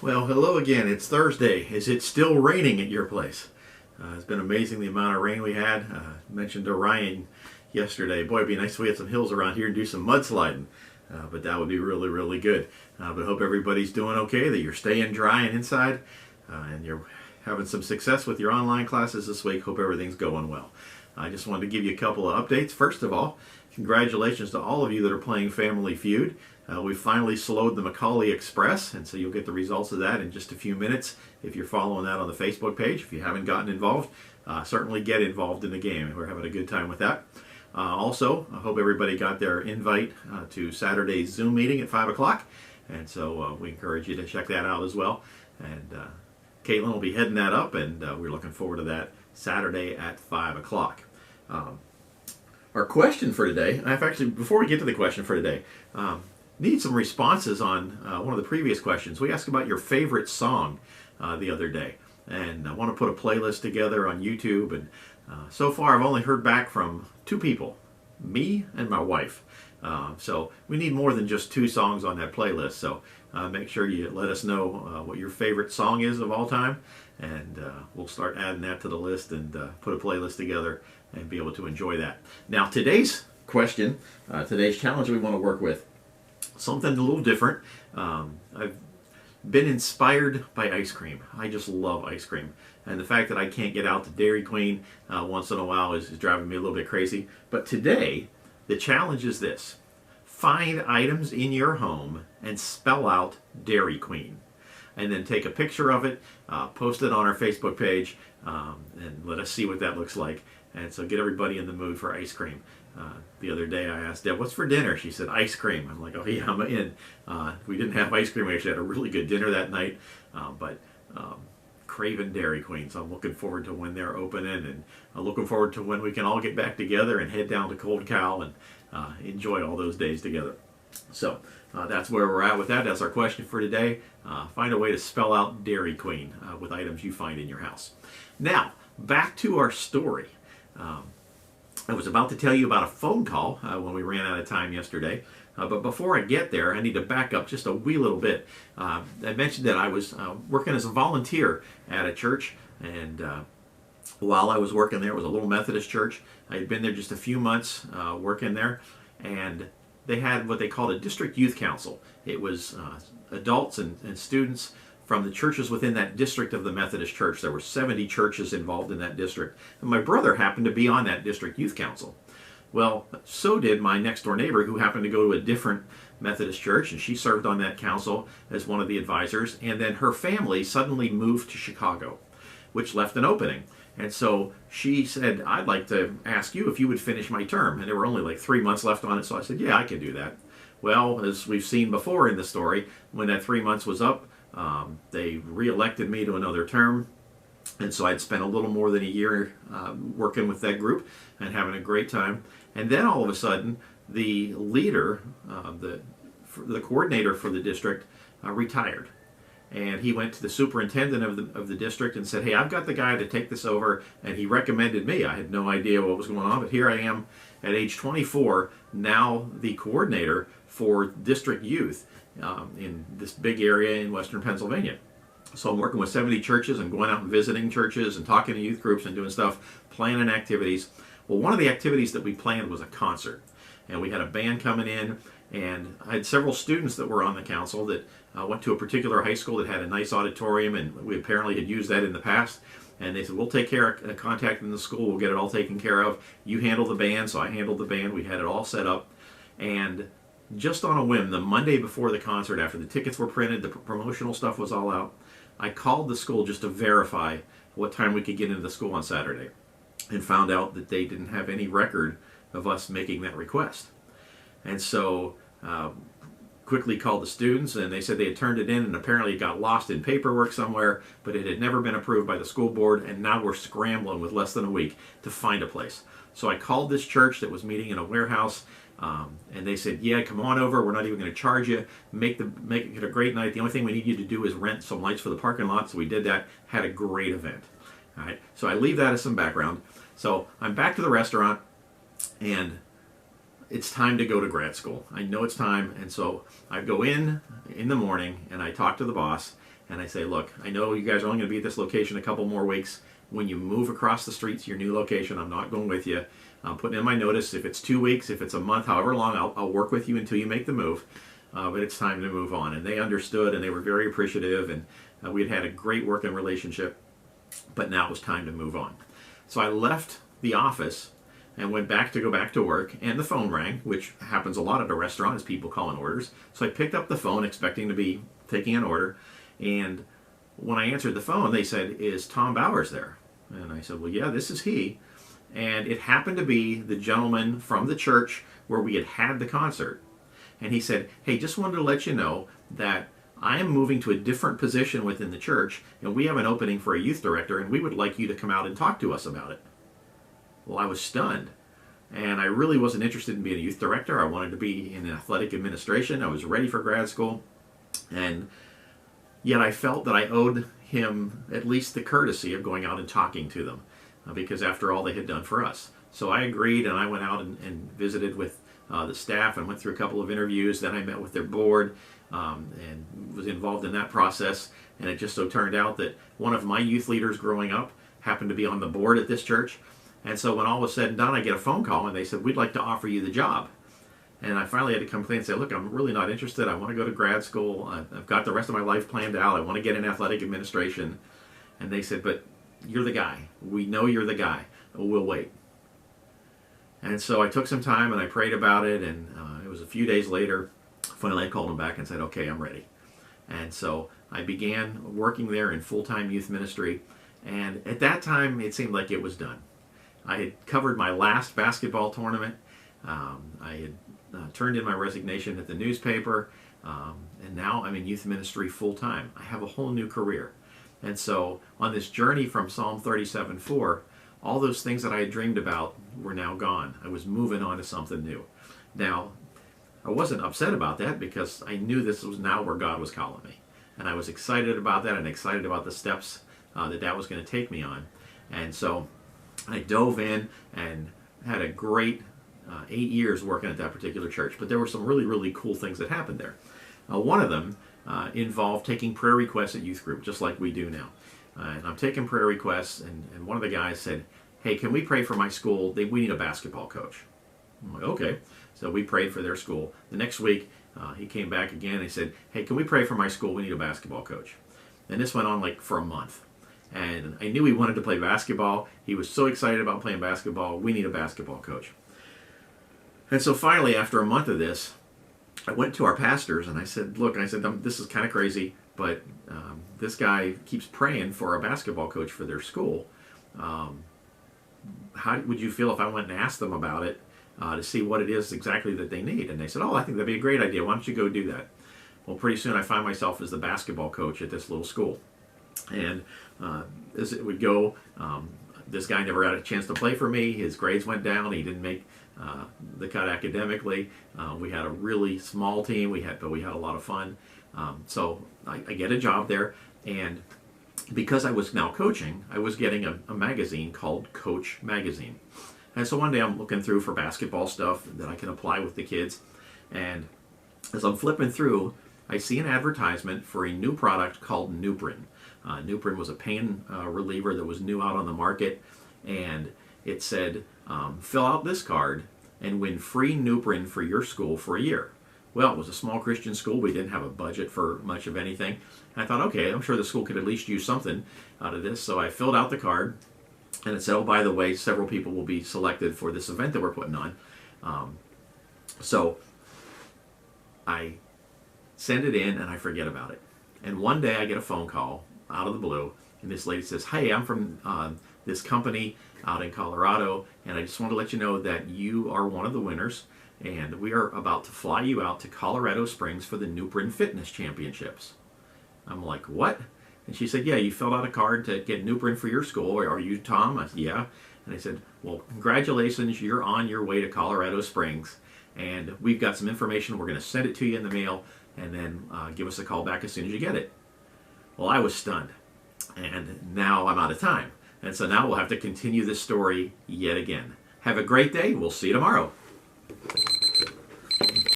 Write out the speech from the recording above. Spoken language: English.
Well, hello again. It's Thursday. Is it still raining at your place? It's been amazing the amount of rain we had. Mentioned to Ryan yesterday, boy, it'd be nice if we had some hills around here and do some mudsliding. But that would be really, really good. But I hope everybody's doing okay, that you're staying dry and inside, and you're having some success with your online classes this week. Hope everything's going well. I just wanted to give you a couple of updates. First of all, congratulations to all of you that are playing Family Feud. We finally slowed the Macaulay Express, and so you'll get the results of that in just a few minutes if you're following that on the Facebook page. If you haven't gotten involved, certainly get involved in the game. We're having a good time with that. Also, I hope everybody got their invite to Saturday's Zoom meeting at 5 o'clock, and so we encourage you to check that out as well. And Caitlin will be heading that up, and we're looking forward to that Saturday at 5 o'clock. Our question for today, before we get to the question for today, need some responses on one of the previous questions. We asked about your favorite song the other day, and I want to put a playlist together on YouTube, and so far I've only heard back from two people, me and my wife. So we need more than just two songs on that playlist, so make sure you let us know what your favorite song is of all time, and we'll start adding that to the list and put a playlist together and be able to enjoy that. Now today's question, today's challenge we want to work with, something a little different. I've been inspired by ice cream. I just love ice cream. And the fact that I can't get out to Dairy Queen once in a while is driving me a little bit crazy. But today, the challenge is this. Find items in your home and spell out Dairy Queen. And then take a picture of it, post it on our Facebook page, and let us see what that looks like. And so get everybody in the mood for ice cream. The other day I asked Deb, what's for dinner? She said, ice cream. I'm like, oh yeah, I'm in. We didn't have ice cream. We actually had a really good dinner that night. But craving Dairy Queen. So I'm looking forward to when they're opening, and I'm looking forward to when we can all get back together and head down to Cold Cow and enjoy all those days together. So that's where we're at with that. That's our question for today. Find a way to spell out Dairy Queen with items you find in your house. Now, back to our story. I was about to tell you about a phone call when we ran out of time yesterday. But before I get there, I need to back up just a wee little bit. I mentioned that I was working as a volunteer at a church, and while I was working there, it was a little Methodist church. I had been there just a few months working there, and they had what they called a district youth council. It was adults and students from the churches within that district of the Methodist Church. There were 70 churches involved in that district. And my brother happened to be on that district youth council. Well, so did my next door neighbor, who happened to go to a different Methodist church, and she served on that council as one of the advisors. And then her family suddenly moved to Chicago, which left an opening. And so she said, I'd like to ask you if you would finish my term. And there were only like 3 months left on it, so I said, yeah, I can do that. Well, as we've seen before in the story, when that 3 months was up, they re-elected me to another term, and so I'd spent a little more than a year working with that group and having a great time. And then all of a sudden, the leader, the coordinator for the district, retired, and he went to the superintendent of the district and said, "Hey, I've got the guy to take this over," and he recommended me. I had no idea what was going on, but here I am at age 24, now the coordinator for district youth in this big area in western Pennsylvania. So I'm working with 70 churches and going out and visiting churches and talking to youth groups and doing stuff, planning activities. Well, one of the activities that we planned was a concert. And we had a band coming in, and I had several students that were on the council that went to a particular high school that had a nice auditorium, and we apparently had used that in the past. And they said, we'll take care of contacting the school, we'll get it all taken care of. You handle the band. So I handled the band. We had it all set up. And just on a whim, the Monday before the concert, after the tickets were printed, the promotional stuff was all out, I called the school just to verify what time we could get into the school on Saturday, and found out that they didn't have any record of us making that request. And so quickly called the students, and they said they had turned it in, and apparently it got lost in paperwork somewhere, but it had never been approved by the school board, and now we're scrambling with less than a week to find a place. So I called this church that was meeting in a warehouse, and they said, yeah, come on over, we're not even going to charge you, make it a great night. The only thing we need you to do is rent some lights for the parking lot. So we did that, had a great event. All right, so I leave that as some background. So I'm back to the restaurant, and it's time to go to grad school. I know it's time, and so I go in the morning, and I talk to the boss, And I say, look, I know you guys are only going to be at this location a couple more weeks. When you move across the street to your new location, I'm not going with you. I'm putting in my notice. If it's 2 weeks, if it's a month, however long, I'll work with you until you make the move. But it's time to move on. And they understood, and they were very appreciative, and we had had a great working relationship, but now it was time to move on. So I left the office and went back to go back to work, and the phone rang, which happens a lot at a restaurant as people calling orders. So I picked up the phone expecting to be taking an order, and when I answered the phone, they said, "Is Tom Bowers there?" And I said, "Well, yeah, this is he." And it happened to be the gentleman from the church where we had the concert. And he said, "Hey, just wanted to let you know that I am moving to a different position within the church, and we have an opening for a youth director, and we would like you to come out and talk to us about it." Well, I was stunned. And I really wasn't interested in being a youth director. I wanted to be in athletic administration. I was ready for grad school. And yet I felt that I owed him at least the courtesy of going out and talking to them, because after all they had done for us. So I agreed, and I went out and visited with the staff and went through a couple of interviews. Then I met with their board and was involved in that process. And it just so turned out that one of my youth leaders growing up happened to be on the board at this church. And so when all was said and done, I get a phone call, and they said, "We'd like to offer you the job." And I finally had to come clean and say, "Look, I'm really not interested. I want to go to grad school. I've got the rest of my life planned out. I want to get in athletic administration." And they said, "But you're the guy. We know you're the guy. We'll wait." And so I took some time and I prayed about it, and it was a few days later, finally I called them back and said, "Okay, I'm ready." And so I began working there in full-time youth ministry, and at that time it seemed like it was done. I had covered my last basketball tournament. I had turned in my resignation at the newspaper, and now I'm in youth ministry full-time. I have a whole new career. And so on this journey from Psalm 37:4, all those things that I had dreamed about were now gone. I was moving on to something new. Now, I wasn't upset about that because I knew this was now where God was calling me. And I was excited about that and excited about the steps that was going to take me on. And so I dove in and had a great 8 years working at that particular church. But there were some really, really cool things that happened there. One of them involved taking prayer requests at youth group, just like we do now. And I'm taking prayer requests, and one of the guys said, "Hey, can we pray for my school? We need a basketball coach." I'm like, "Okay." So we prayed for their school. The next week, he came back again and he said, "Hey, can we pray for my school? We need a basketball coach." And this went on like for a month. And I knew he wanted to play basketball. He was so excited about playing basketball. We need a basketball coach. And so finally, after a month of this, I went to our pastors and I said, "Look," I said, "this is kind of crazy, but this guy keeps praying for a basketball coach for their school. How would you feel if I went and asked them about it to see what it is exactly that they need?" And they said, "Oh, I think that'd be a great idea. Why don't you go do that?" Well, pretty soon I find myself as the basketball coach at this little school. And as it would go, this guy never had a chance to play for me. His grades went down. He didn't make the cut academically. We had a really small team, but we had a lot of fun. So I get a job there, and because I was now coaching, I was getting a magazine called Coach Magazine. And so one day I'm looking through for basketball stuff that I can apply with the kids, and as I'm flipping through, I see an advertisement for a new product called Nuprin. Nuprin was a pain reliever that was new out on the market, and it said, "Fill out this card and win free Nuprin for your school for a year." Well, it was a small Christian school. We didn't have a budget for much of anything. And I thought, okay, I'm sure the school could at least use something out of this. So I filled out the card, and it said, "Oh, by the way, several people will be selected for this event that we're putting on." So I send it in, and I forget about it. And one day I get a phone call out of the blue, and this lady says, "Hey, I'm from this company out in Colorado, and I just want to let you know that you are one of the winners, and we are about to fly you out to Colorado Springs for the Nuprin Fitness Championships." I'm like, "What?" And she said, "Yeah, you filled out a card to get Nuprin for your school. Are you Tom?" I said, "Yeah." And I said, "Well, congratulations, you're on your way to Colorado Springs, and we've got some information. We're going to send it to you in the mail, and then give us a call back as soon as you get it." Well, I was stunned, and now I'm out of time. And so now we'll have to continue this story yet again. Have a great day. We'll see you tomorrow.